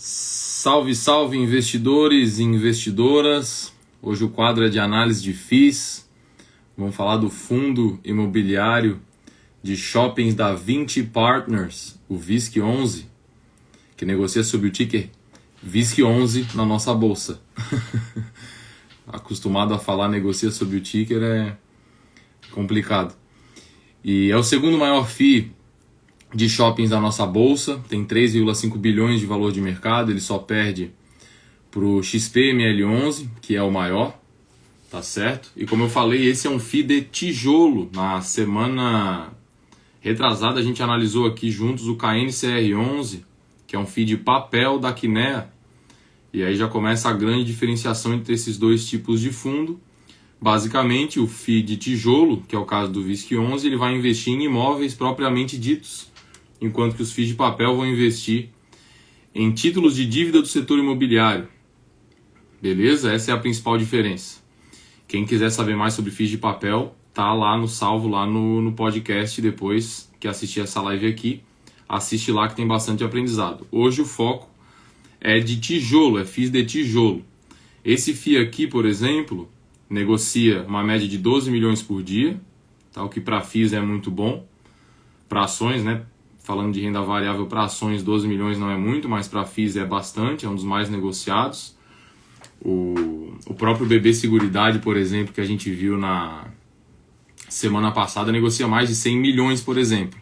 Salve, salve investidores e investidoras. Hoje o quadro é de análise de FIIs. Vamos falar do fundo imobiliário de shoppings da Vinci Partners, o VISC11, que negocia sob o ticker VISC11 na nossa bolsa. Acostumado a falar negocia sob o ticker é complicado. E é o segundo maior FII de shoppings da nossa bolsa, tem 3,5 bilhões de valor de mercado, ele só perde para o XPML11, que é o maior, tá certo? E como eu falei, esse é um FII de tijolo. Na semana retrasada a gente analisou aqui juntos o KNCR11, que é um FII de papel da Kinea, e aí já começa a grande diferenciação entre esses dois tipos de fundo. Basicamente, o FII de tijolo, que é o caso do VISC11, ele vai investir em imóveis propriamente ditos, enquanto que os FIIs de papel vão investir em títulos de dívida do setor imobiliário. Beleza? Essa é a principal diferença. Quem quiser saber mais sobre FIIs de papel, tá lá no salvo, lá no podcast, depois que assistir essa live aqui. Assiste lá que tem bastante aprendizado. Hoje o foco é de tijolo, é FIIs de tijolo. Esse FII aqui, por exemplo, negocia uma média de 12 milhões por dia, tá? O que para FIIs é muito bom. Para ações, né? Falando de renda variável para ações, 12 milhões não é muito, mas para FIIs é bastante, é um dos mais negociados. O próprio BB Seguridade, por exemplo, que a gente viu na semana passada, negocia mais de 100 milhões, por exemplo.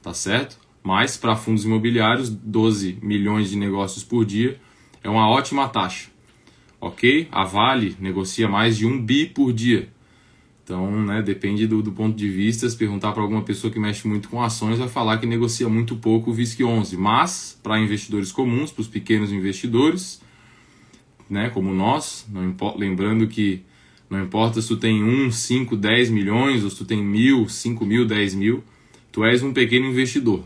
Tá certo? Mas para fundos imobiliários, 12 milhões de negócios por dia é uma ótima taxa. Ok? A Vale negocia mais de 1 bi por dia. Então, né, depende do ponto de vista. Se perguntar para alguma pessoa que mexe muito com ações, vai falar que negocia muito pouco o VISC11. Mas, para investidores comuns, para os pequenos investidores, né, como nós, lembrando que não importa se tu tem 1, 5, 10 milhões, ou se tu tem 1.000, 5.000, 10 mil, tu és um pequeno investidor,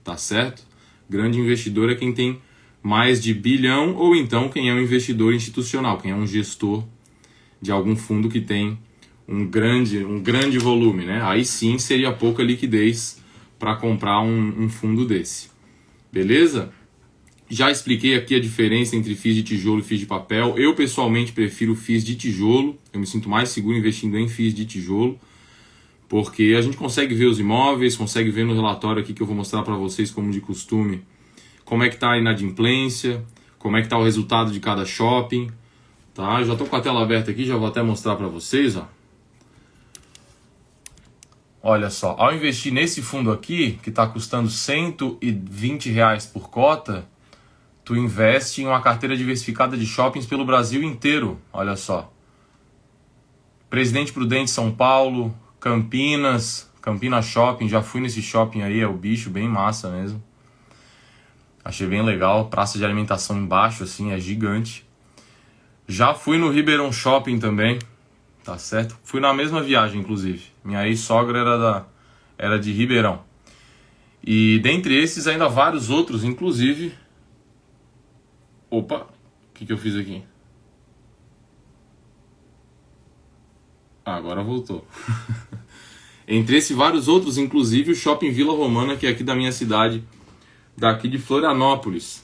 tá certo? Grande investidor é quem tem mais de bilhão, ou então quem é um investidor institucional, quem é um gestor de algum fundo que tem um grande volume, né? Aí sim seria pouca liquidez para comprar um fundo desse. Beleza? Já expliquei aqui a diferença entre FIIs de tijolo e FIIs de papel. Eu pessoalmente prefiro FIIs de tijolo. Eu me sinto mais seguro investindo em FIIs de tijolo, porque a gente consegue ver os imóveis, consegue ver no relatório aqui que eu vou mostrar para vocês, como de costume, como é que está a inadimplência, como é que está o resultado de cada shopping. Tá? Já estou com a tela aberta aqui, já vou até mostrar para vocês, ó. Olha só, ao investir nesse fundo aqui, que está custando R$120 por cota, tu investe em uma carteira diversificada de shoppings pelo Brasil inteiro. Olha só. Presidente Prudente, São Paulo, Campinas Shopping, já fui nesse shopping aí, é o bicho, bem massa mesmo. Achei bem legal, praça de alimentação embaixo, assim, é gigante. Já fui no Ribeirão Shopping também. Tá certo? Fui na mesma viagem, inclusive. Minha ex-sogra era de Ribeirão. E dentre esses, ainda vários outros, inclusive... Opa! O que eu fiz aqui? Agora voltou. Entre esses vários outros, inclusive o Shopping Vila Romana, que é aqui da minha cidade, daqui de Florianópolis.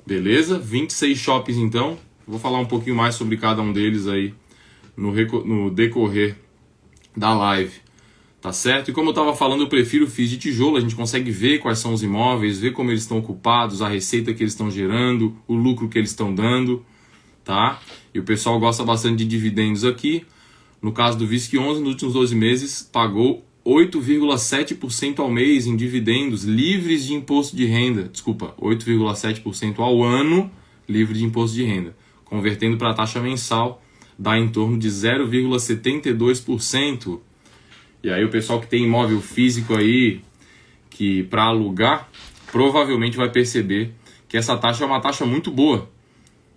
Beleza? 26 shoppings, então. Vou falar um pouquinho mais sobre cada um deles aí no decorrer da live, tá certo? E como eu estava falando, eu prefiro FIIs de tijolo. A gente consegue ver quais são os imóveis, ver como eles estão ocupados, a receita que eles estão gerando, o lucro que eles estão dando, tá? E o pessoal gosta bastante de dividendos aqui. No caso do VISC11, nos últimos 12 meses, pagou 8,7% ao mês em dividendos livres de imposto de renda. Desculpa, 8,7% ao ano livre de imposto de renda. Convertendo para a taxa mensal, dá em torno de 0,72%. E aí o pessoal que tem imóvel físico aí, que para alugar, provavelmente vai perceber que essa taxa é uma taxa muito boa,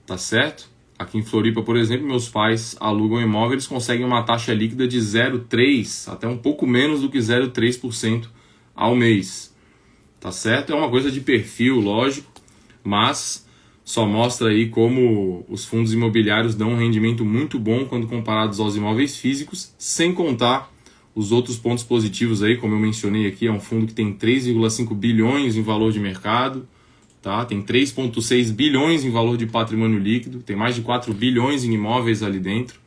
tá certo? Aqui em Floripa, por exemplo, meus pais alugam imóvel, eles conseguem uma taxa líquida de 0,3%, até um pouco menos do que 0,3% ao mês, tá certo? É uma coisa de perfil, lógico, mas só mostra aí como os fundos imobiliários dão um rendimento muito bom quando comparados aos imóveis físicos, sem contar os outros pontos positivos aí, como eu mencionei aqui, é um fundo que tem 3,5 bilhões em valor de mercado, tá? Tem 3,6 bilhões em valor de patrimônio líquido, tem mais de 4 bilhões em imóveis ali dentro.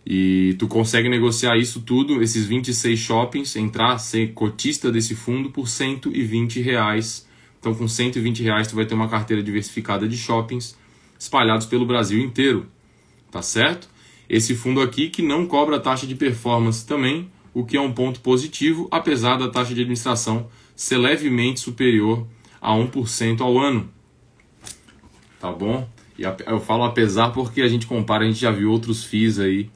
E tu consegue negociar isso tudo, esses 26 shoppings, entrar, ser cotista desse fundo por R$120. Então com R$120 tu vai ter uma carteira diversificada de shoppings espalhados pelo Brasil inteiro, tá certo? Esse fundo aqui que não cobra taxa de performance também, o que é um ponto positivo, apesar da taxa de administração ser levemente superior a 1% ao ano, tá bom? E eu falo apesar porque a gente compara, a gente já viu outros FIIs aí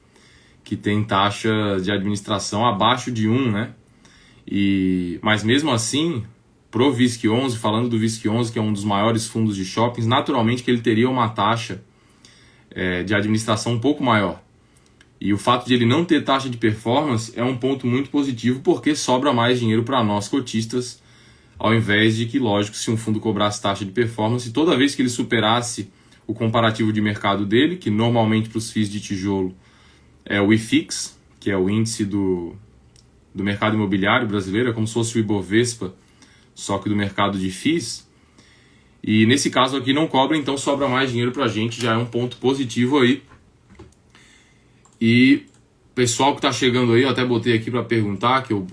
que tem taxa de administração abaixo de 1, né? Mas mesmo assim, pro VISC11, falando do VISC11, que é um dos maiores fundos de shoppings, naturalmente que ele teria uma taxa de administração um pouco maior. E o fato de ele não ter taxa de performance é um ponto muito positivo, porque sobra mais dinheiro para nós cotistas, ao invés de que, lógico, se um fundo cobrasse taxa de performance, toda vez que ele superasse o comparativo de mercado dele, que normalmente para os FIIs de tijolo é o IFIX, que é o índice do mercado imobiliário brasileiro, é como se fosse o Ibovespa, só que do mercado de FIIs. E nesse caso aqui não cobra, então sobra mais dinheiro para a gente, já é um ponto positivo aí. E pessoal que está chegando aí, eu até botei aqui para perguntar, que eu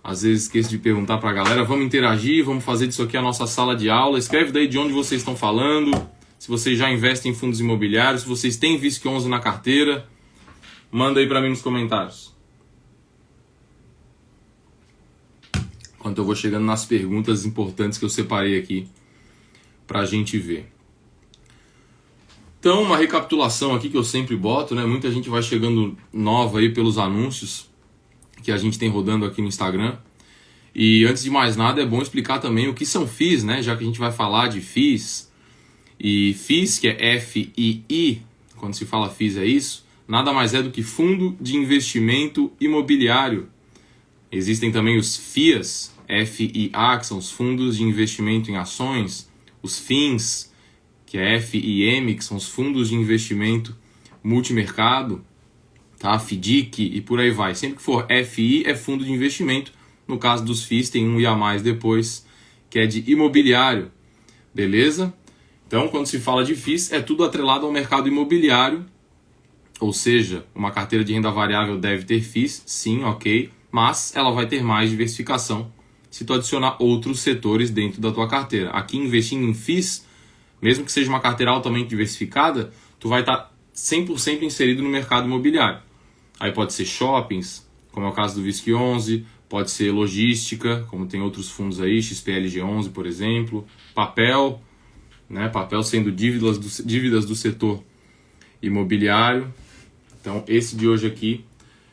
às vezes esqueço de perguntar para a galera, vamos interagir, vamos fazer disso aqui a nossa sala de aula. Escreve daí de onde vocês estão falando, se vocês já investem em fundos imobiliários, se vocês têm VISC11 na carteira. Manda aí para mim nos comentários. Enquanto eu vou chegando nas perguntas importantes que eu separei aqui para a gente ver. Então, uma recapitulação aqui que eu sempre boto, né? Muita gente vai chegando nova aí pelos anúncios que a gente tem rodando aqui no Instagram. E antes de mais nada, é bom explicar também o que são FIIs, né? Já que a gente vai falar de FIIs. E FIIs, que é F-I-I, quando se fala FIIs é isso, nada mais é do que Fundo de Investimento Imobiliário. Existem também os FIAs, F-I-A, que são os Fundos de Investimento em Ações, os FINs, que é F-I-M, que são os Fundos de Investimento Multimercado, tá? FDIC e por aí vai. Sempre que for F-I é Fundo de Investimento. No caso dos FIIs tem um I a mais depois, que é de imobiliário, beleza? Então, quando se fala de FIIs, é tudo atrelado ao mercado imobiliário. Ou seja, uma carteira de renda variável deve ter FIIs, sim, ok, mas ela vai ter mais diversificação se tu adicionar outros setores dentro da tua carteira. Aqui, investindo em FIIs, mesmo que seja uma carteira altamente diversificada, tu vai estar 100% inserido no mercado imobiliário. Aí pode ser shoppings, como é o caso do VISC11, pode ser logística, como tem outros fundos aí, XPLG11, por exemplo, papel, né? Papel sendo dívidas do setor imobiliário. Então, esse de hoje aqui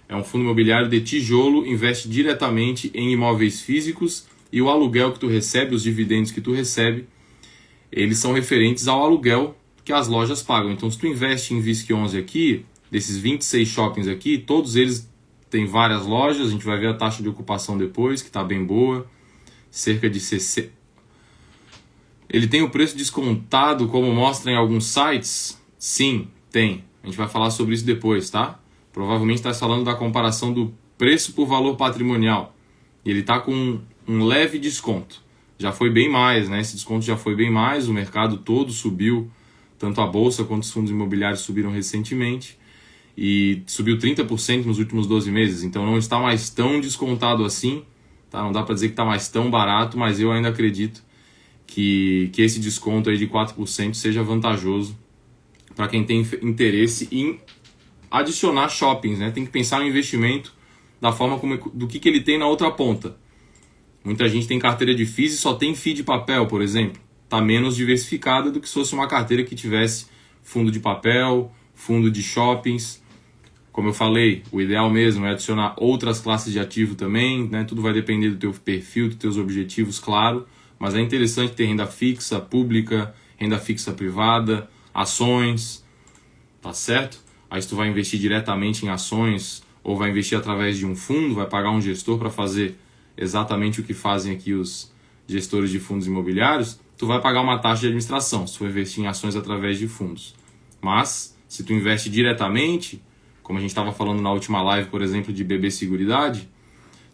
é um fundo imobiliário de tijolo, investe diretamente em imóveis físicos e o aluguel que tu recebe, os dividendos que tu recebe, eles são referentes ao aluguel que as lojas pagam. Então, se tu investe em VISC11 aqui, desses 26 shoppings aqui, todos eles têm várias lojas, a gente vai ver a taxa de ocupação depois, que está bem boa, cerca de 60. Ele tem o preço descontado, como mostra em alguns sites? Sim, tem. A gente vai falar sobre isso depois, tá? Provavelmente está falando da comparação do preço por valor patrimonial. E ele está com um leve desconto. Já foi bem mais, né? Esse desconto já foi bem mais, o mercado todo subiu, tanto a bolsa quanto os fundos imobiliários subiram recentemente. E subiu 30% nos últimos 12 meses, então não está mais tão descontado assim, tá? Não dá para dizer que está mais tão barato, mas eu ainda acredito que esse desconto aí de 4% seja vantajoso para quem tem interesse em adicionar shoppings, né? Tem que pensar no investimento da forma do que ele tem na outra ponta. Muita gente tem carteira de FIIs e só tem FII de papel, por exemplo. Está menos diversificada do que se fosse uma carteira que tivesse fundo de papel, fundo de shoppings. Como eu falei, o ideal mesmo é adicionar outras classes de ativo também, né? Tudo vai depender do teu perfil, dos teus objetivos, claro. Mas é interessante ter renda fixa pública, renda fixa privada, ações, tá certo? Aí se tu vai investir diretamente em ações ou vai investir através de um fundo, vai pagar um gestor para fazer exatamente o que fazem aqui os gestores de fundos imobiliários, tu vai pagar uma taxa de administração se tu investir em ações através de fundos. Mas se tu investe diretamente, como a gente estava falando na última live, por exemplo, de BB Seguridade,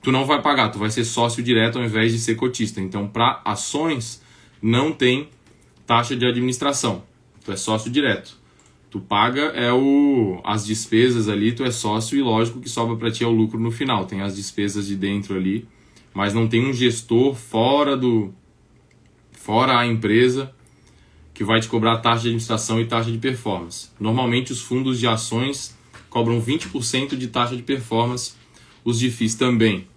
tu não vai pagar, tu vai ser sócio direto ao invés de ser cotista. Então, para ações, não tem taxa de administração. Tu é sócio direto. Tu paga as despesas ali, tu é sócio e lógico que sobra para ti é o lucro no final. Tem as despesas de dentro ali, mas não tem um gestor fora a empresa que vai te cobrar taxa de administração e taxa de performance. Normalmente os fundos de ações cobram 20% de taxa de performance, os de FIIs também.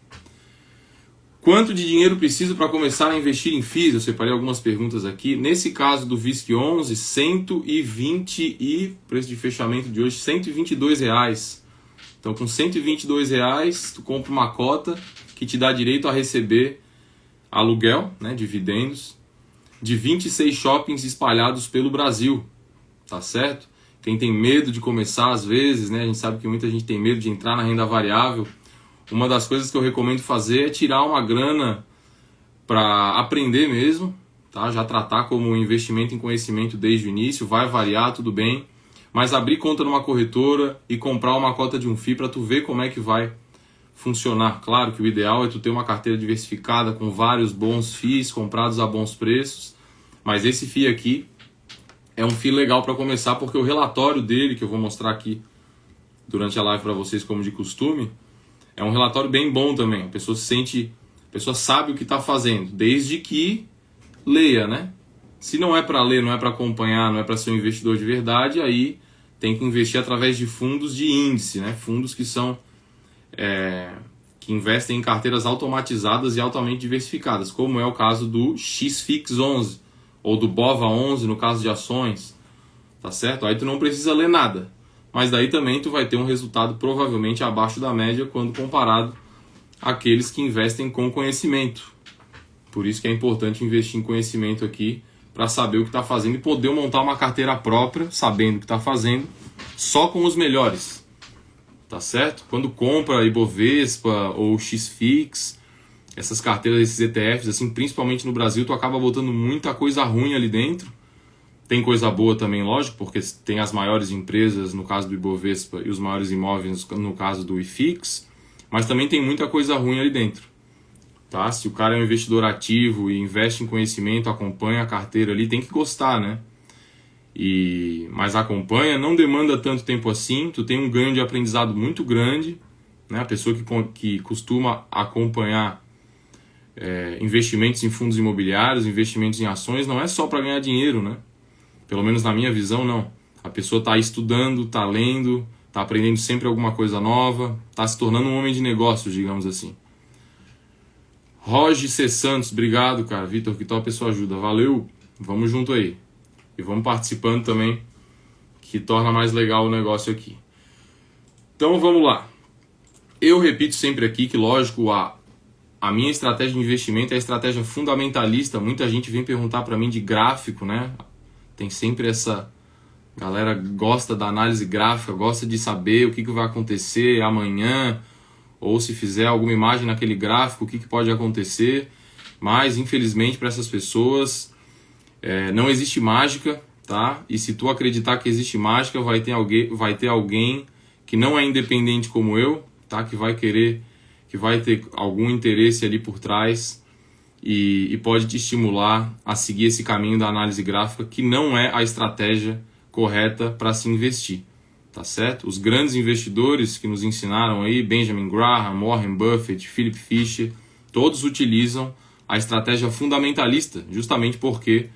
Quanto de dinheiro preciso para começar a investir em FIIs? Eu separei algumas perguntas aqui. Nesse caso do VISC11, 120 e preço de fechamento de hoje, R$122. Então com R$122 tu compra uma cota que te dá direito a receber aluguel, né, dividendos, de 26 shoppings espalhados pelo Brasil, tá certo? Quem tem medo de começar às vezes, né, a gente sabe que muita gente tem medo de entrar na renda variável. Uma das coisas que eu recomendo fazer é tirar uma grana para aprender mesmo, tá? Já tratar como um investimento em conhecimento desde o início, vai variar, tudo bem, mas abrir conta numa corretora e comprar uma cota de um FII para tu ver como é que vai funcionar. Claro que o ideal é tu ter uma carteira diversificada com vários bons FIIs comprados a bons preços, mas esse FII aqui é um FII legal para começar porque o relatório dele, que eu vou mostrar aqui durante a live para vocês como de costume, é um relatório bem bom também. A pessoa sabe o que está fazendo, desde que leia, né? Se não é para ler, não é para acompanhar, não é para ser um investidor de verdade, aí tem que investir através de fundos de índice, né? Fundos que são que investem em carteiras automatizadas e altamente diversificadas, como é o caso do XFIX11 ou do BOVA11 no caso de ações, tá certo? Aí tu não precisa ler nada. Mas daí também tu vai ter um resultado provavelmente abaixo da média quando comparado àqueles que investem com conhecimento. Por isso que é importante investir em conhecimento aqui para saber o que está fazendo e poder montar uma carteira própria, sabendo o que está fazendo, só com os melhores. Tá certo? Quando compra Ibovespa ou XFIX, essas carteiras, esses ETFs, assim, principalmente no Brasil, tu acaba botando muita coisa ruim ali dentro. Tem coisa boa também, lógico, porque tem as maiores empresas, no caso do Ibovespa, e os maiores imóveis, no caso do IFIX, mas também tem muita coisa ruim ali dentro. Tá? Se o cara é um investidor ativo e investe em conhecimento, acompanha a carteira ali, tem que gostar, né? Mas acompanha, não demanda tanto tempo assim, tu tem um ganho de aprendizado muito grande, né? A pessoa que costuma acompanhar investimentos em fundos imobiliários, investimentos em ações, não é só para ganhar dinheiro, né? Pelo menos na minha visão, não. A pessoa está estudando, está lendo, está aprendendo sempre alguma coisa nova, está se tornando um homem de negócios, digamos assim. Roger C. Santos, obrigado, cara. Vitor, que tal a pessoa ajuda? Valeu, vamos junto aí. E vamos participando também, que torna mais legal o negócio aqui. Então vamos lá. Eu repito sempre aqui que, lógico, a minha estratégia de investimento é a estratégia fundamentalista. Muita gente vem perguntar para mim de gráfico, né? Tem sempre essa... galera gosta da análise gráfica, gosta de saber o que vai acontecer amanhã, ou se fizer alguma imagem naquele gráfico, o que pode acontecer. Mas, infelizmente, para essas pessoas, não existe mágica, tá? E se tu acreditar que existe mágica, vai ter alguém que não é independente como eu, tá? Que vai ter algum interesse ali por trás e pode te estimular a seguir esse caminho da análise gráfica, que não é a estratégia correta para se investir, tá certo? Os grandes investidores que nos ensinaram aí, Benjamin Graham, Warren Buffett, Philip Fisher, todos utilizam a estratégia fundamentalista, justamente porque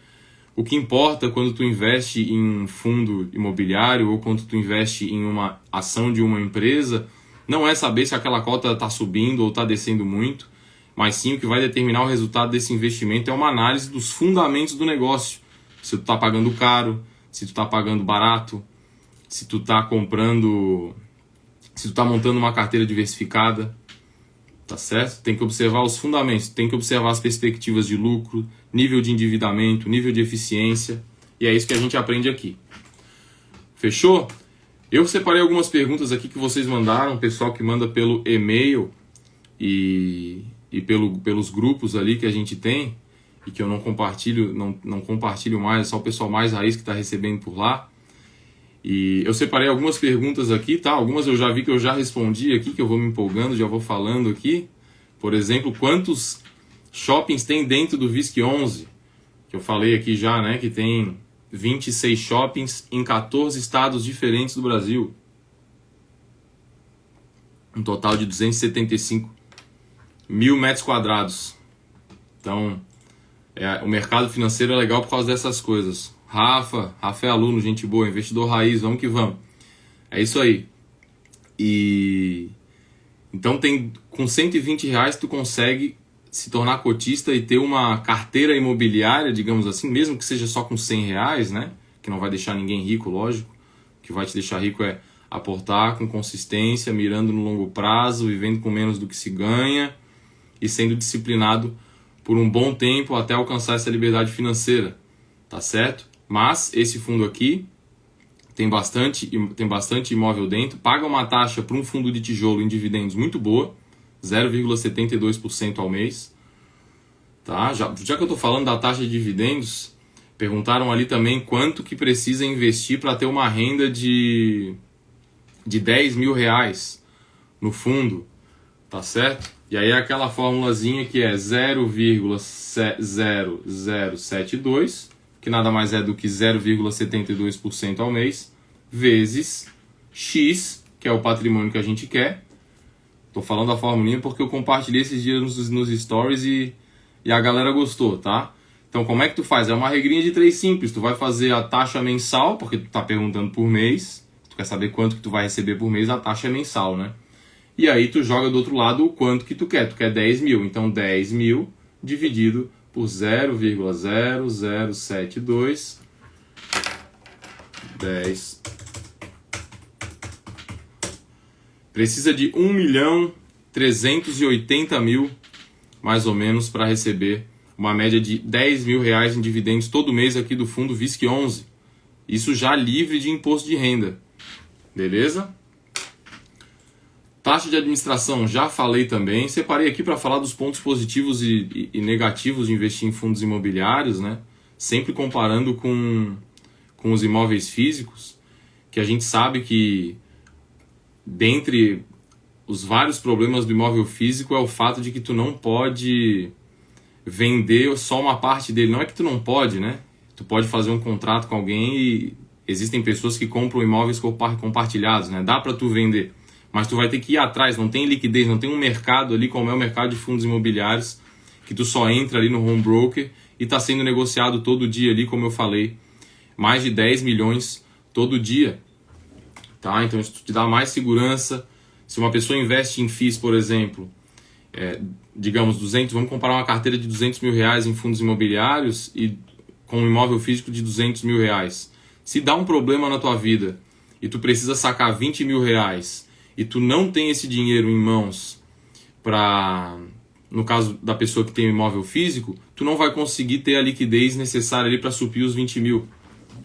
o que importa quando tu investe em um fundo imobiliário ou quando tu investe em uma ação de uma empresa, não é saber se aquela cota está subindo ou está descendo muito, mas sim o que vai determinar o resultado desse investimento é uma análise dos fundamentos do negócio. Se tu está pagando caro, se tu está pagando barato, se tu está montando uma carteira diversificada, tá certo? Tem que observar os fundamentos, tem que observar as perspectivas de lucro, nível de endividamento, nível de eficiência, e é isso que a gente aprende aqui. Fechou? Eu separei algumas perguntas aqui que vocês mandaram, o pessoal que manda pelo e-mail e pelos grupos ali que a gente tem, e que eu não compartilho mais, é só o pessoal mais raiz que está recebendo por lá. E eu separei algumas perguntas aqui, tá? Algumas eu já vi que eu já respondi aqui, que eu vou me empolgando, já vou falando aqui. Por exemplo, quantos shoppings tem dentro do VISC11? que eu falei aqui já, né, que tem 26 shoppings em 14 estados diferentes do Brasil. Um total de 275 mil metros quadrados. Então, o mercado financeiro é legal por causa dessas coisas. Rafa é aluno, gente boa, investidor raiz, vamos que vamos. É isso aí. E então com R$120 tu consegue se tornar cotista e ter uma carteira imobiliária, digamos assim, mesmo que seja só com R$100, né? Que não vai deixar ninguém rico, lógico. O que vai te deixar rico é aportar com consistência, mirando no longo prazo, vivendo com menos do que se ganha e sendo disciplinado por um bom tempo até alcançar essa liberdade financeira, tá certo? Mas esse fundo aqui tem bastante imóvel dentro, paga uma taxa para um fundo de tijolo em dividendos muito boa, 0,72% ao mês. Tá? Já que eu estou falando da taxa de dividendos, perguntaram ali também quanto que precisa investir para ter uma renda de R$10.000 no fundo, tá certo? E aí é aquela formulazinha que é 0,0072, que nada mais é do que 0,72% ao mês, vezes X, que é o patrimônio que a gente quer. Tô falando a formulinha porque eu compartilhei esses dias nos stories e a galera gostou, tá? Então como é que tu faz? É uma regrinha de 3 simples. Tu vai fazer a taxa mensal, porque tu tá perguntando por mês. Tu quer saber quanto que tu vai receber por mês, a taxa é mensal, né? E aí tu joga do outro lado o quanto que tu quer. Tu quer 10 mil. Então 10 mil dividido por 0,0072. 10. Precisa de 1.380.000, mais ou menos, para receber uma média de R$10.000 em dividendos todo mês aqui do fundo VISC11. Isso já livre de imposto de renda. Beleza? Taxa de administração, já falei também. Separei aqui para falar dos pontos positivos e negativos de investir em fundos imobiliários, né? Sempre comparando com os imóveis físicos, que a gente sabe que, dentre os vários problemas do imóvel físico, é o fato de que tu não pode vender só uma parte dele. Não é que tu não pode, né? Tu pode fazer um contrato com alguém e existem pessoas que compram imóveis compartilhados, né? Dá para tu vender. Mas tu vai ter que ir atrás, não tem liquidez, não tem um mercado ali como é o mercado de fundos imobiliários, que tu só entra ali no home broker e está sendo negociado todo dia ali, como eu falei, mais de 10 milhões todo dia. Tá? Então isso te dá mais segurança. Se uma pessoa investe em FIIs, por exemplo, digamos 200, vamos comparar uma carteira de R$200.000 em fundos imobiliários e com um imóvel físico de R$200.000. Se dá um problema na tua vida e tu precisa sacar R$20.000 e tu não tem esse dinheiro em mãos para, no caso da pessoa que tem um imóvel físico, tu não vai conseguir ter a liquidez necessária ali para suprir os 20 mil.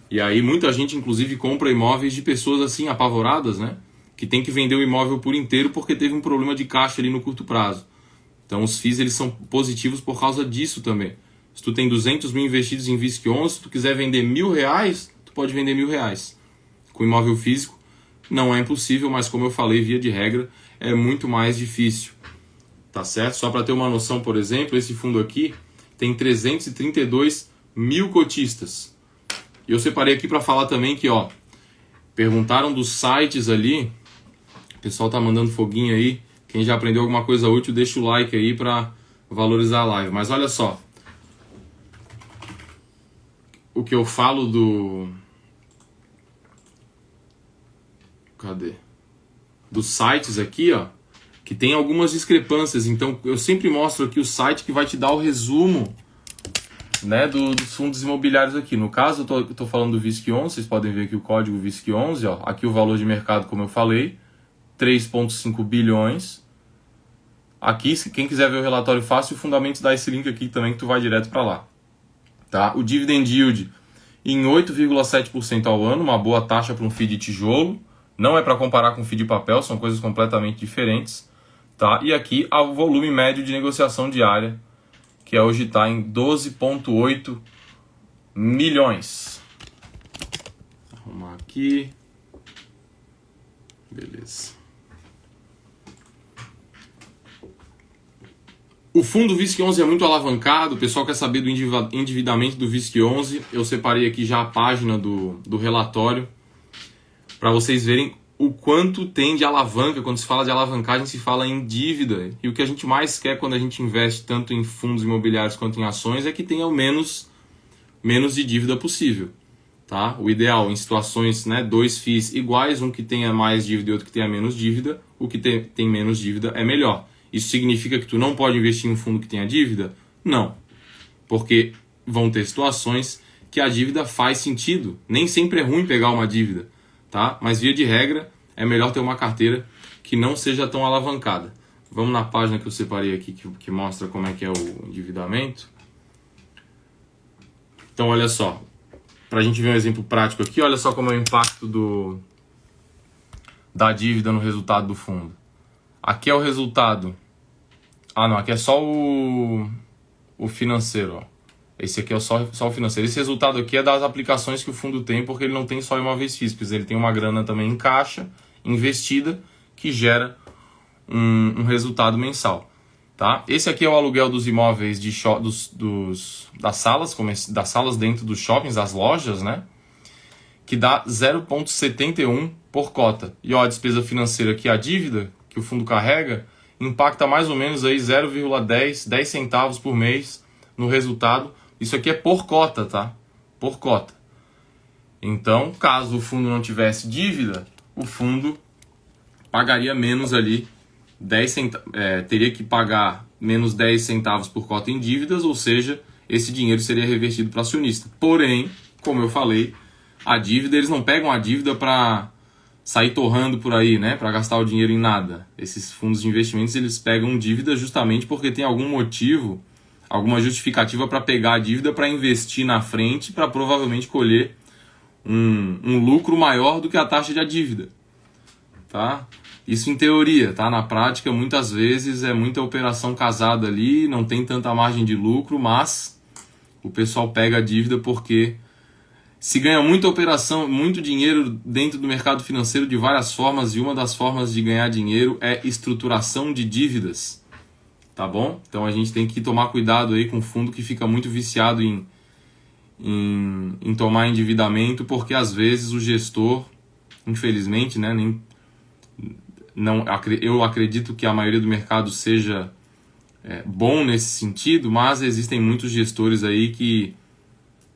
E aí muita gente inclusive compra imóveis de pessoas assim apavoradas, né? Que tem que vender o imóvel por inteiro porque teve um problema de caixa ali no curto prazo. Então os FIIs eles são positivos por causa disso também. Se tu tem 200 mil investidos em VISC11, se tu quiser vender R$1.000, tu pode vender R$1.000. Com imóvel físico não é impossível, mas como eu falei, via de regra, é muito mais difícil. Tá certo? Só para ter uma noção, por exemplo, esse fundo aqui tem 332 mil cotistas. E eu separei aqui para falar também que, ó, perguntaram dos sites ali, o pessoal tá mandando foguinho aí. Quem já aprendeu alguma coisa útil, deixa o like aí para valorizar a live. Mas olha só, o que eu falo dos sites aqui, ó, que tem algumas discrepâncias. Então eu sempre mostro aqui o site que vai te dar o resumo, né, dos fundos imobiliários aqui. No caso, eu tô falando do VISC11, vocês podem ver aqui o código VISC11, ó, aqui o valor de mercado, como eu falei, 3,5 bilhões. Aqui, se quem quiser ver o relatório fácil, o Fundamentos dá esse link aqui também que tu vai direto para lá. Tá? O dividend yield em 8,7% ao ano, uma boa taxa para um FII de tijolo. Não é para comparar com FII de papel, são coisas completamente diferentes. Tá? E aqui o volume médio de negociação diária, que hoje está em 12,8 milhões. Vou arrumar aqui. Beleza. O fundo VISC11 é muito alavancado, o pessoal quer saber do endividamento do VISC11. Eu separei aqui já a página do relatório para vocês verem o quanto tem de alavanca. Quando se fala de alavancagem, se fala em dívida. E o que a gente mais quer quando a gente investe tanto em fundos imobiliários quanto em ações é que tenha o menos de dívida possível. Tá? O ideal em situações, né, 2 FIIs iguais, um que tenha mais dívida e outro que tenha menos dívida, o que tem menos dívida é melhor. Isso significa que tu não pode investir em um fundo que tenha dívida? Não, porque vão ter situações que a dívida faz sentido. Nem sempre é ruim pegar uma dívida, tá? Mas via de regra é melhor ter uma carteira que não seja tão alavancada. Vamos na página que eu separei aqui que mostra como é que é o endividamento. Então olha só, para a gente ver um exemplo prático aqui, olha só como é o impacto da dívida no resultado do fundo. Aqui é o resultado. Ah, não, aqui é só o financeiro. Ó. Esse aqui é só o financeiro. Esse resultado aqui é das aplicações que o fundo tem, porque ele não tem só imóveis físicos. Ele tem uma grana também em caixa, investida, que gera um resultado mensal. Tá? Esse aqui é o aluguel dos imóveis das salas dentro dos shoppings, das lojas, né? Que dá 0,71 por cota. E ó, a despesa financeira aqui, a dívida que o fundo carrega, impacta mais ou menos aí 10 centavos por mês no resultado. Isso aqui é por cota, tá? Por cota. Então, caso o fundo não tivesse dívida, o fundo pagaria menos ali, teria que pagar menos 10 centavos por cota em dívidas, ou seja, esse dinheiro seria revertido para acionista. Porém, como eu falei, a dívida, eles não pegam a dívida para sair torrando por aí, né, para gastar o dinheiro em nada. Esses fundos de investimentos, eles pegam dívida justamente porque tem algum motivo, alguma justificativa para pegar a dívida para investir na frente, para provavelmente colher um lucro maior do que a taxa de dívida. Tá? Isso em teoria, tá? Na prática, muitas vezes é muita operação casada ali, não tem tanta margem de lucro, mas o pessoal pega a dívida porque se ganha muita operação, muito dinheiro dentro do mercado financeiro de várias formas, e uma das formas de ganhar dinheiro é estruturação de dívidas, tá bom? Então a gente tem que tomar cuidado aí com o fundo que fica muito viciado em tomar endividamento, porque às vezes o gestor, infelizmente, né, eu acredito que a maioria do mercado seja bom nesse sentido, mas existem muitos gestores aí que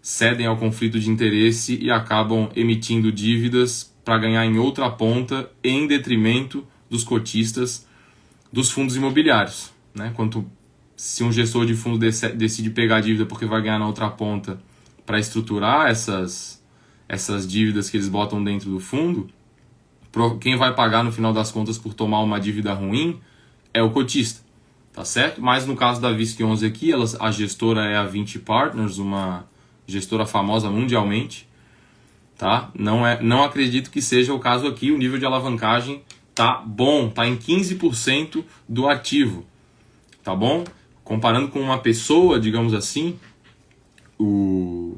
cedem ao conflito de interesse e acabam emitindo dívidas para ganhar em outra ponta, em detrimento dos cotistas dos fundos imobiliários. Né? Se um gestor de fundo decide pegar dívida porque vai ganhar na outra ponta para estruturar essas dívidas que eles botam dentro do fundo, quem vai pagar no final das contas por tomar uma dívida ruim é o cotista, tá certo? Mas no caso da VISC11 aqui, a gestora é a Vinci Partners, uma gestora famosa mundialmente, tá? Não acredito que seja o caso aqui. O nível de alavancagem tá bom, tá em 15% do ativo, tá bom? Comparando com uma pessoa, digamos assim, o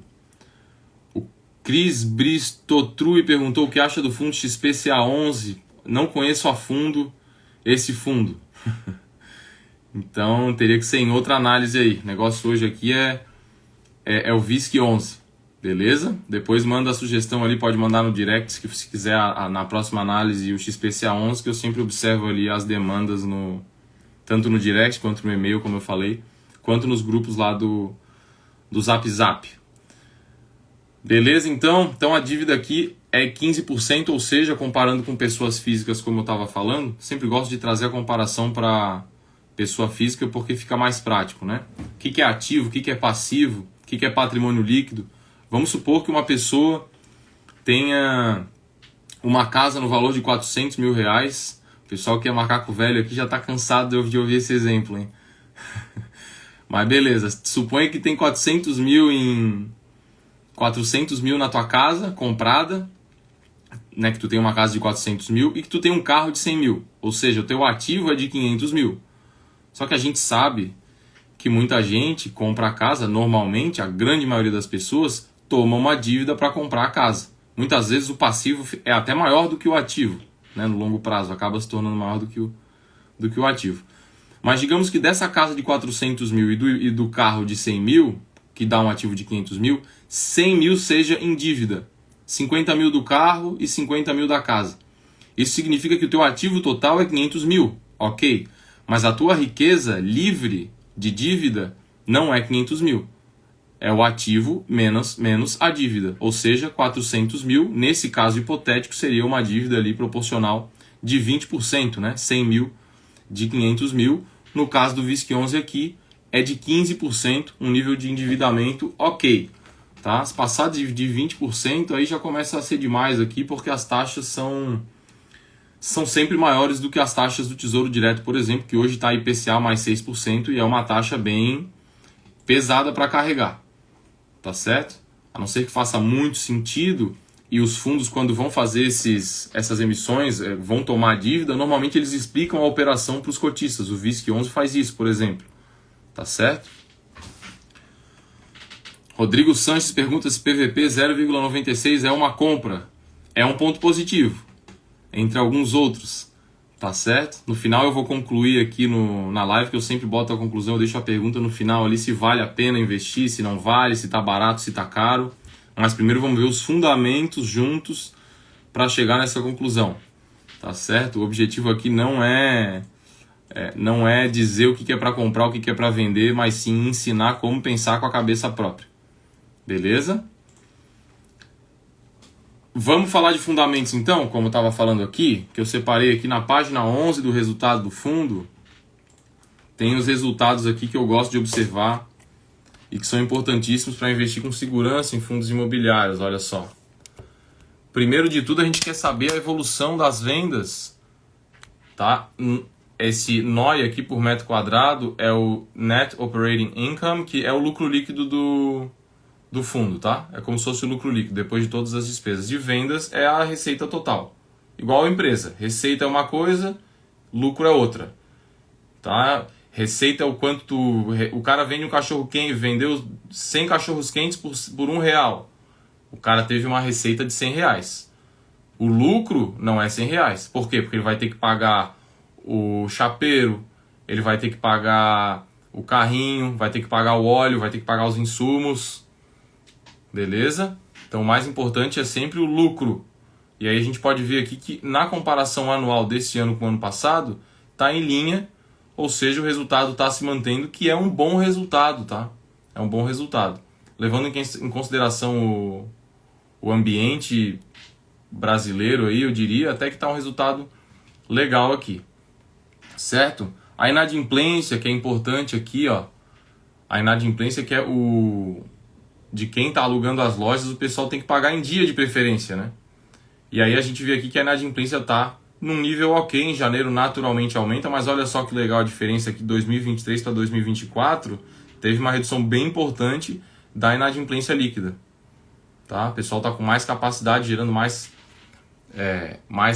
Cris Bristotrui perguntou o que acha do fundo XPCA11. Não conheço a fundo esse fundo. Então teria que ser em outra análise aí. O negócio hoje aqui é o VISC11, beleza? Depois manda a sugestão ali, pode mandar no direct se quiser na próxima análise o XPCA11, que eu sempre observo ali as demandas tanto no direct quanto no e-mail, como eu falei, quanto nos grupos lá do Zap Zap. Beleza? Então a dívida aqui é 15%, ou seja, comparando com pessoas físicas, como eu estava falando, sempre gosto de trazer a comparação para pessoa física porque fica mais prático, né? O que é ativo, o que é passivo, o que é patrimônio líquido. Vamos supor que uma pessoa tenha uma casa no valor de 400 mil reais. O pessoal que é macaco velho aqui já está cansado de ouvir esse exemplo, hein? Mas beleza, suponha que tem 400 mil na tua casa comprada, né, que tu tem uma casa de 400 mil e que tu tem um carro de 100 mil. Ou seja, o teu ativo é de 500 mil. Só que a gente sabe que muita gente compra a casa, normalmente, a grande maioria das pessoas, toma uma dívida para comprar a casa. Muitas vezes o passivo é até maior do que o ativo, né, no longo prazo, acaba se tornando maior do que o ativo. Mas digamos que dessa casa de 400 mil e do carro de 100 mil, que dá um ativo de 500 mil, 100 mil seja em dívida. 50 mil do carro e 50 mil da casa. Isso significa que o teu ativo total é 500 mil, ok? Mas a tua riqueza livre de dívida não é 500 mil. É o ativo menos a dívida. Ou seja, 400 mil, nesse caso hipotético, seria uma dívida ali proporcional de 20%, né? 100 mil de 500 mil. No caso do VISC11 aqui, é de 15%, um nível de endividamento ok. Tá? Se passar de 20%, aí já começa a ser demais aqui, porque as taxas são sempre maiores do que as taxas do Tesouro Direto, por exemplo, que hoje está IPCA mais 6% e é uma taxa bem pesada para carregar. Tá certo? A não ser que faça muito sentido e os fundos, quando vão fazer essas emissões, vão tomar dívida, normalmente eles explicam a operação para os cotistas. O VISC11 faz isso, por exemplo. Tá certo? Rodrigo Sanches pergunta se PVP 0,96 é uma compra. É um ponto positivo, entre alguns outros. Tá certo? No final eu vou concluir aqui na live, que eu sempre boto a conclusão, eu deixo a pergunta no final ali se vale a pena investir, se não vale, se tá barato, se tá caro. Mas primeiro vamos ver os fundamentos juntos para chegar nessa conclusão. Tá certo? O objetivo aqui não é dizer o que é para comprar, o que é para vender, mas sim ensinar como pensar com a cabeça própria. Beleza? Vamos falar de fundamentos então, como eu estava falando aqui, que eu separei aqui na página 11 do resultado do fundo. Tem os resultados aqui que eu gosto de observar e que são importantíssimos para investir com segurança em fundos imobiliários, olha só. Primeiro de tudo, a gente quer saber a evolução das vendas, tá? Esse NOI aqui por metro quadrado é o Net Operating Income, que é o lucro líquido do fundo, tá? É como se fosse o lucro líquido, depois de todas as despesas. De vendas é a receita total. Igual a empresa. Receita é uma coisa, lucro é outra. Tá? Receita é o quanto o cara vende um cachorro quente, vendeu 100 cachorros quentes por R$1. O cara teve uma receita de R$100. O lucro não é R$100. Por quê? Porque ele vai ter que pagar o chapeiro, ele vai ter que pagar o carrinho, vai ter que pagar o óleo, vai ter que pagar os insumos. Beleza? Então o mais importante é sempre o lucro. E aí a gente pode ver aqui que na comparação anual desse ano com o ano passado, está em linha, ou seja, o resultado está se mantendo, que é um bom resultado, tá? É um bom resultado. Levando em consideração o ambiente brasileiro aí, eu diria até que está um resultado legal aqui. Certo? A inadimplência, que é importante aqui, ó. A inadimplência que é de quem está alugando as lojas, o pessoal tem que pagar em dia de preferência, né? E aí a gente vê aqui que a inadimplência está num nível ok, em janeiro naturalmente aumenta, mas olha só que legal a diferença aqui, 2023 para 2024, teve uma redução bem importante da inadimplência líquida. Tá? O pessoal está com mais capacidade, gerando mais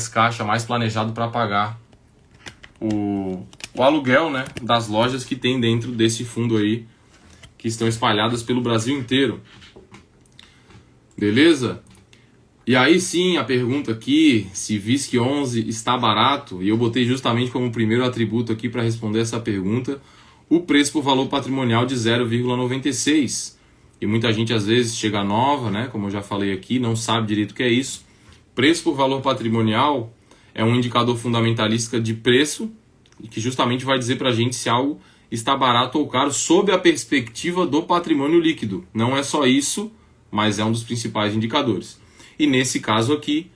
caixa, mais planejado para pagar o aluguel, né, das lojas que tem dentro desse fundo aí, que estão espalhadas pelo Brasil inteiro. Beleza? E aí sim, a pergunta aqui, se VISC11 está barato, e eu botei justamente como primeiro atributo aqui para responder essa pergunta, o preço por valor patrimonial de 0,96. E muita gente às vezes chega nova, né, como eu já falei aqui, não sabe direito o que é isso. Preço por valor patrimonial é um indicador fundamentalista de preço, que justamente vai dizer para a gente se algo está barato ou caro sob a perspectiva do patrimônio líquido. Não é só isso, mas é um dos principais indicadores. E nesse caso aqui,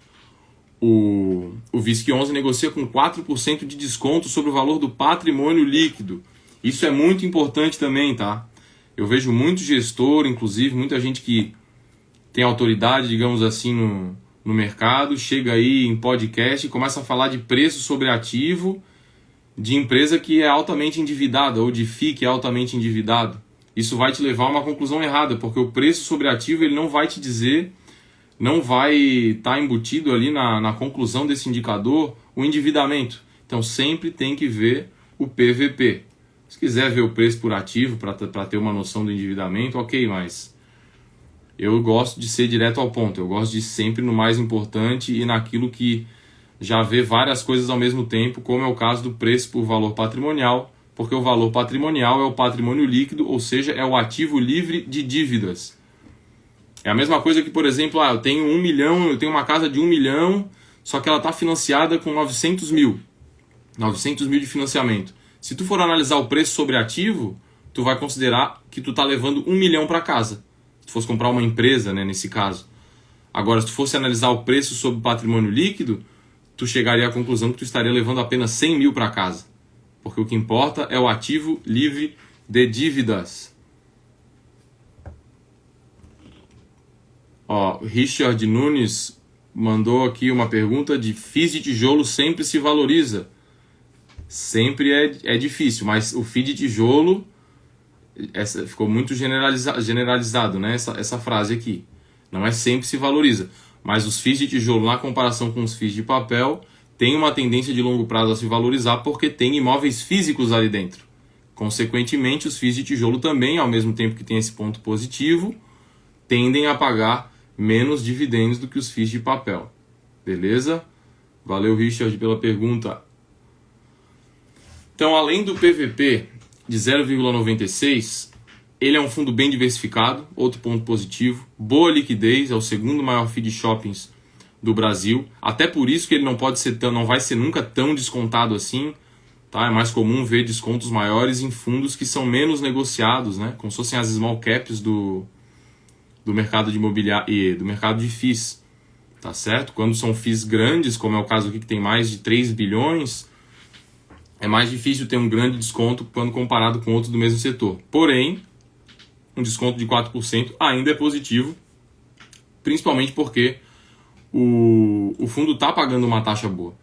o VISC11 negocia com 4% de desconto sobre o valor do patrimônio líquido. Isso é muito importante também, tá? Eu vejo muito gestor, inclusive muita gente que tem autoridade, digamos assim, no mercado, chega aí em podcast e começa a falar de preço sobre ativo de empresa que é altamente endividada ou de FII que é altamente endividado. Isso vai te levar a uma conclusão errada, porque o preço sobre ativo ele não vai te dizer, não vai estar embutido ali na conclusão desse indicador o endividamento. Então sempre tem que ver o PVP. Se quiser ver o preço por ativo para ter uma noção do endividamento, ok, mas eu gosto de ser direto ao ponto. Eu gosto de ir sempre no mais importante e naquilo que já vê várias coisas ao mesmo tempo, como é o caso do preço por valor patrimonial, porque o valor patrimonial é o patrimônio líquido, ou seja, é o ativo livre de dívidas. É a mesma coisa que, por exemplo, eu tenho 1 milhão, eu tenho uma casa de 1 milhão, só que ela está financiada com 900 mil. 900 mil de financiamento. Se tu for analisar o preço sobre ativo, tu vai considerar que tu está levando 1 milhão para casa. Se tu fosse comprar uma empresa, né, nesse caso. Agora, se tu fosse analisar o preço sobre patrimônio líquido, tu chegaria à conclusão que tu estaria levando apenas 100 mil para casa. Porque o que importa é o ativo livre de dívidas. Richard Nunes mandou aqui uma pergunta de FIIs de tijolo sempre se valoriza. Sempre é difícil, mas o FII de tijolo ficou muito generalizado, né? Essa frase aqui. Não é sempre se valoriza. Mas os FIIs de tijolo, na comparação com os FIIs de papel, tem uma tendência de longo prazo a se valorizar porque tem imóveis físicos ali dentro. Consequentemente, os FIIs de tijolo também, ao mesmo tempo que tem esse ponto positivo, tendem a pagar menos dividendos do que os FIIs de papel. Beleza? Valeu, Richard, pela pergunta. Então, além do PVP de 0,96, ele é um fundo bem diversificado, outro ponto positivo, boa liquidez, é o segundo maior FII de shoppings do Brasil, até por isso que ele não vai ser nunca tão descontado assim, tá? É mais comum ver descontos maiores em fundos que são menos negociados, né? Como se fossem as small caps do mercado de imobiliário e do mercado de FIIs, tá certo? Quando são FIIs grandes, como é o caso aqui que tem mais de 3 bilhões, é mais difícil ter um grande desconto quando comparado com outros do mesmo setor. Porém, um desconto de 4% ainda é positivo, principalmente porque o fundo está pagando uma taxa boa.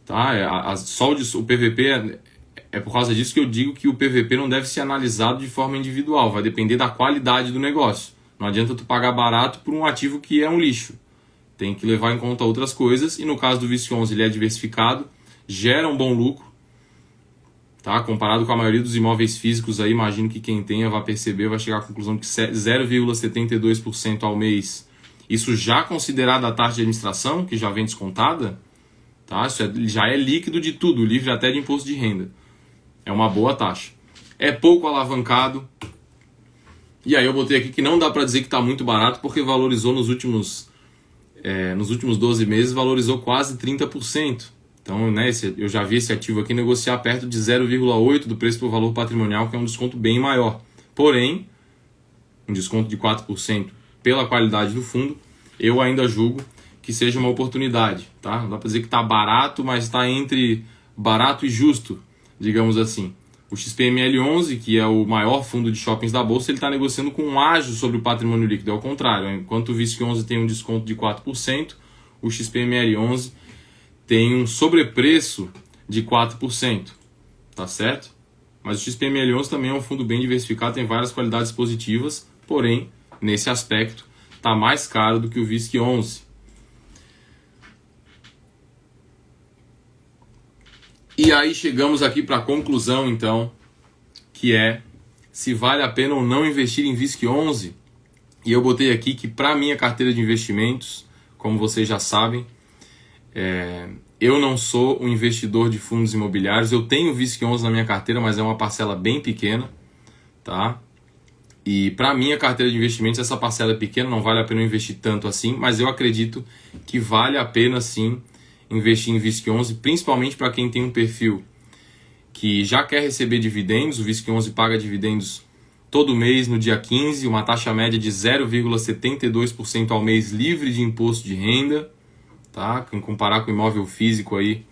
Tá? O PVP é por causa disso que eu digo que o PVP não deve ser analisado de forma individual, vai depender da qualidade do negócio. Não adianta tu pagar barato por um ativo que é um lixo. Tem que levar em conta outras coisas, e no caso do VISC11 ele é diversificado, gera um bom lucro, tá? Comparado com a maioria dos imóveis físicos, aí, imagino que quem tenha vai perceber, vai chegar à conclusão que 0,72% ao mês, isso já considerado a taxa de administração, que já vem descontada, tá? Isso já é líquido de tudo, livre até de imposto de renda. É uma boa taxa. É pouco alavancado. E aí eu botei aqui que não dá para dizer que está muito barato, porque valorizou nos últimos 12 meses, valorizou quase 30%. Então, né, eu já vi esse ativo aqui negociar perto de 0,8% do preço por valor patrimonial, que é um desconto bem maior. Porém, um desconto de 4% pela qualidade do fundo, eu ainda julgo que seja uma oportunidade. Tá? Não dá para dizer que está barato, mas está entre barato e justo, digamos assim. O XPML11, que é o maior fundo de shoppings da Bolsa, ele está negociando com um ágio sobre o patrimônio líquido. É o contrário. Enquanto o VISC11 tem um desconto de 4%, o XPML11 tem um sobrepreço de 4%. Tá certo? Mas o XPML11 também é um fundo bem diversificado, tem várias qualidades positivas, porém, nesse aspecto, está mais caro do que o VISC11. E aí chegamos aqui para a conclusão, então, que é se vale a pena ou não investir em VISC11. E eu botei aqui que para a minha carteira de investimentos, como vocês já sabem, eu não sou um investidor de fundos imobiliários. Eu tenho VISC11 na minha carteira, mas é uma parcela bem pequena, tá? E para a minha carteira de investimentos, essa parcela é pequena, não vale a pena investir tanto assim, mas eu acredito que vale a pena sim investir em VISC11, principalmente para quem tem um perfil que já quer receber dividendos. O VISC11 paga dividendos todo mês no dia 15, uma taxa média de 0,72% ao mês livre de imposto de renda, tá? Em comparar com imóvel físico aí,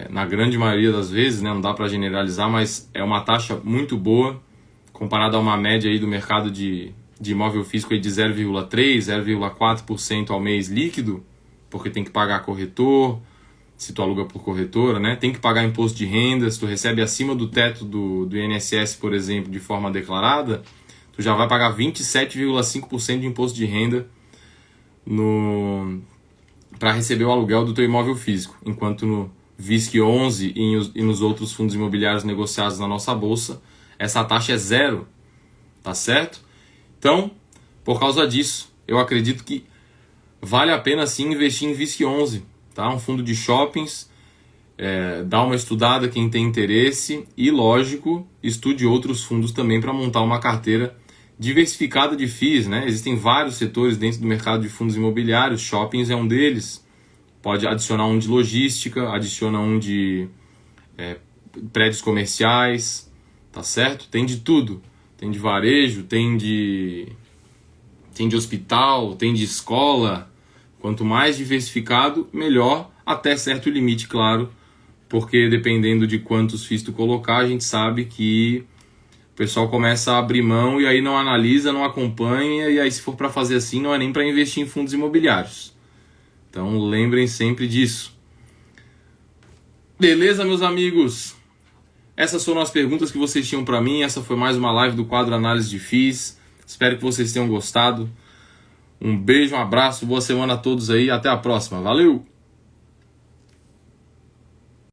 na grande maioria das vezes, né? Não dá para generalizar, mas é uma taxa muito boa comparada a uma média aí do mercado de imóvel físico aí de 0,3%, 0,4% ao mês líquido, porque tem que pagar corretor, se tu aluga por corretora, né? Tem que pagar imposto de renda. Se tu recebe acima do teto do INSS, por exemplo, de forma declarada, tu já vai pagar 27,5% de imposto de renda para receber o aluguel do teu imóvel físico, enquanto no VISC11 e nos outros fundos imobiliários negociados na nossa bolsa, essa taxa é zero, tá certo? Então, por causa disso, eu acredito que vale a pena sim investir em VISC11, tá? Um fundo de shoppings Dá uma estudada quem tem interesse e, lógico, estude outros fundos também para montar uma carteira diversificada de FIIs, né? Existem vários setores dentro do mercado de fundos imobiliários, shoppings é um deles. Pode adicionar um de logística, adiciona um de prédios comerciais, tá certo? Tem de tudo. Tem de varejo, tem de hospital, tem de escola. Quanto mais diversificado, melhor, até certo limite, claro, porque dependendo de quantos FIIs tu colocar, a gente sabe que o pessoal começa a abrir mão e aí não analisa, não acompanha, e aí se for para fazer assim, não é nem para investir em fundos imobiliários. Então lembrem sempre disso. Beleza, meus amigos? Essas foram as perguntas que vocês tinham para mim. Essa foi mais uma live do quadro Análise de FIIs. Espero que vocês tenham gostado. Um beijo, um abraço, boa semana a todos aí. Até a próxima. Valeu!